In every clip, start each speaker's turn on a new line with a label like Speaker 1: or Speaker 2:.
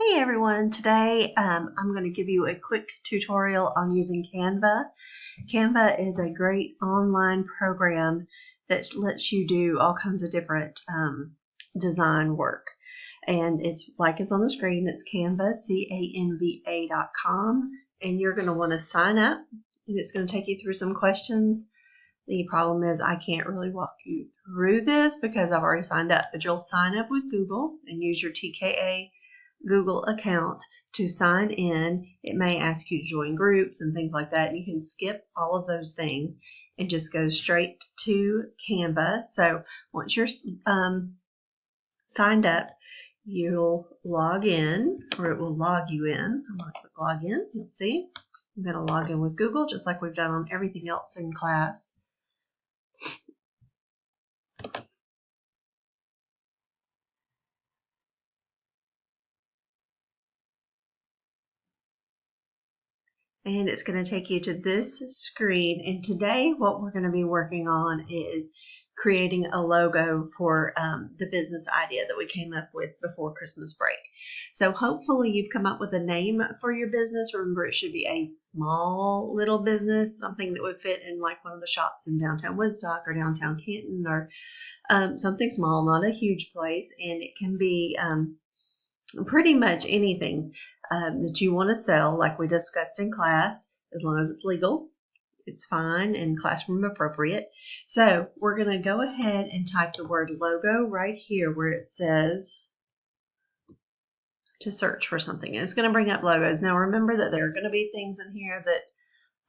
Speaker 1: Hey everyone, today I'm going to give you a quick tutorial on using Canva. Canva is a great online program that lets you do all kinds of different design work. And it's like it's on the screen, it's Canva, Canva.com, and you're going to want to sign up, and it's going to take you through some questions. The problem is I can't really walk you through this because I've already signed up, but you'll sign up with Google and use your TKA Google account to sign in. It may ask you to join groups and things like that. You can skip all of those things and just go straight to Canva. So once you're signed up, you'll log in, or it will log you in. I'm going to click log in. You'll see I'm going to log in with Google just like we've done on everything else in class. And it's going to take you to this screen. And today what we're going to be working on is creating a logo for the business idea that we came up with before Christmas break. So hopefully you've come up with a name for your business. Remember, it should be a small little business, something that would fit in like one of the shops in downtown Woodstock or downtown Canton, or something small, not a huge place. And it can be pretty much anything that you want to sell, like we discussed in class, as long as it's legal, it's fine and classroom appropriate. So we're going to go ahead and type the word logo right here where it says to search for something, and it's going to bring up logos. Now remember that there are going to be things in here that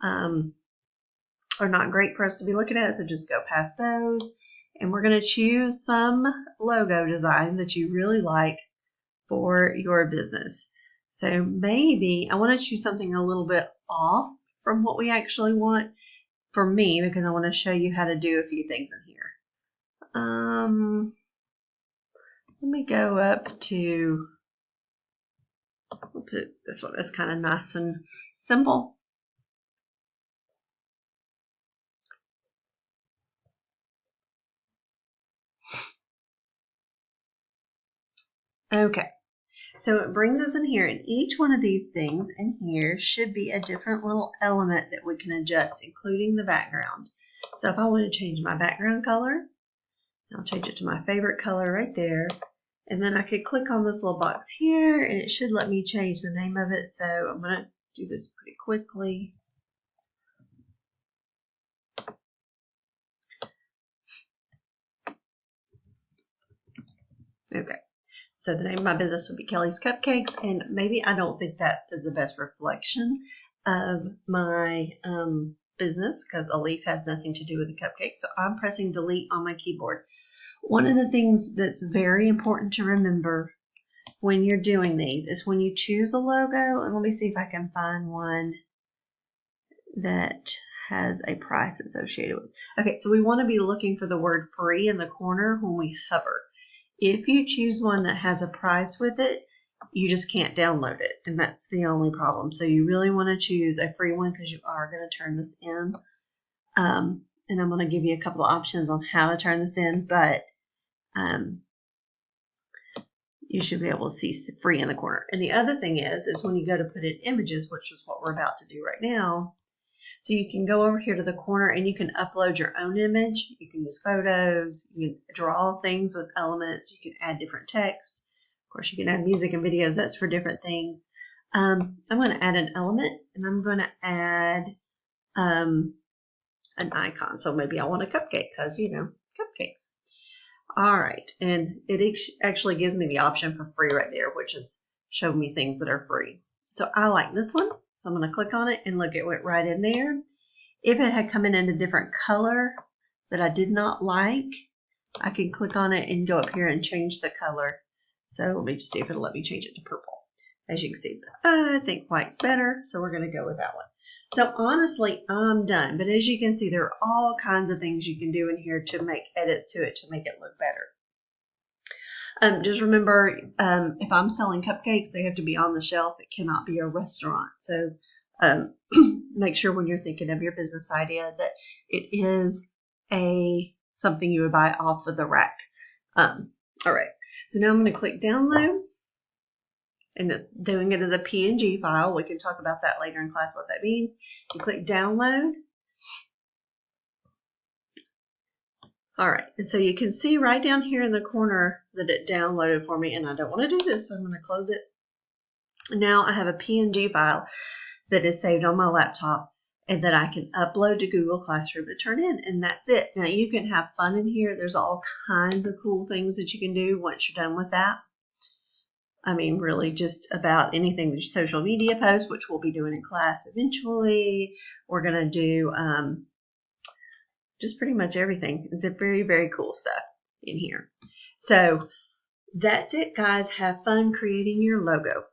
Speaker 1: are not great for us to be looking at, so just go past those, and we're going to choose some logo design that you really like for your business. So maybe I want to choose something a little bit off from what we actually want for me, because I want to show you how to do a few things in here. Let me go up to, we'll put this one that's kind of nice and simple. Okay. So it brings us in here, and each one of these things in here should be a different little element that we can adjust, including the background. So if I want to change my background color, I'll change it to my favorite color right there. And then I could click on this little box here, and it should let me change the name of it. So I'm going to do this pretty quickly. Okay. So the name of my business would be Kelly's Cupcakes, and maybe I don't think that is the best reflection of my business, because a leaf has nothing to do with the cupcake. So I'm pressing delete on my keyboard. One of the things that's very important to remember when you're doing these is when you choose a logo, and let me see if I can find one that has a price associated with it. Okay, so we want to be looking for the word free in the corner when we hover. If you choose one that has a price with it, you just can't download it, and that's the only problem. So you really want to choose a free one, because you are going to turn this in. And I'm going to give you a couple of options on how to turn this in, but you should be able to see free in the corner. And the other thing is when you go to put in images, which is what we're about to do right now, so you can go over here to the corner and you can upload your own image. You can use photos. You can draw things with elements. You can add different text. Of course, you can add music and videos. That's for different things. I'm going to add an element, and I'm going to add an icon. So maybe I want a cupcake because, you know, cupcakes. All right. And it actually gives me the option for free right there, which is show me things that are free. So I like this one. So I'm going to click on it, and look, it went right in there. If it had come in a different color that I did not like, I can click on it and go up here and change the color. So let me just see if it'll let me change it to purple. As you can see, I think white's better, so we're going to go with that one. So honestly, I'm done. But as you can see, there are all kinds of things you can do in here to make edits to it to make it look better. Just remember, if I'm selling cupcakes, they have to be on the shelf. It cannot be a restaurant. So make sure when you're thinking of your business idea that it is something you would buy off of the rack. All right. So now I'm going to click download. and it's doing it as a PNG file. We can talk about that later in class, what that means. You click download. All right, and so you can see right down here in the corner that it downloaded for me, and I don't want to do this, so I'm going to close it. Now I have a PNG file that is saved on my laptop and that I can upload to Google Classroom and turn in, and that's it. Now you can have fun in here. There's all kinds of cool things that you can do once you're done with that. I mean, really just about anything. There's social media posts, which we'll be doing in class eventually. We're going to do just pretty much everything. The very, very cool stuff in here. So that's it, guys. Have fun creating your logo.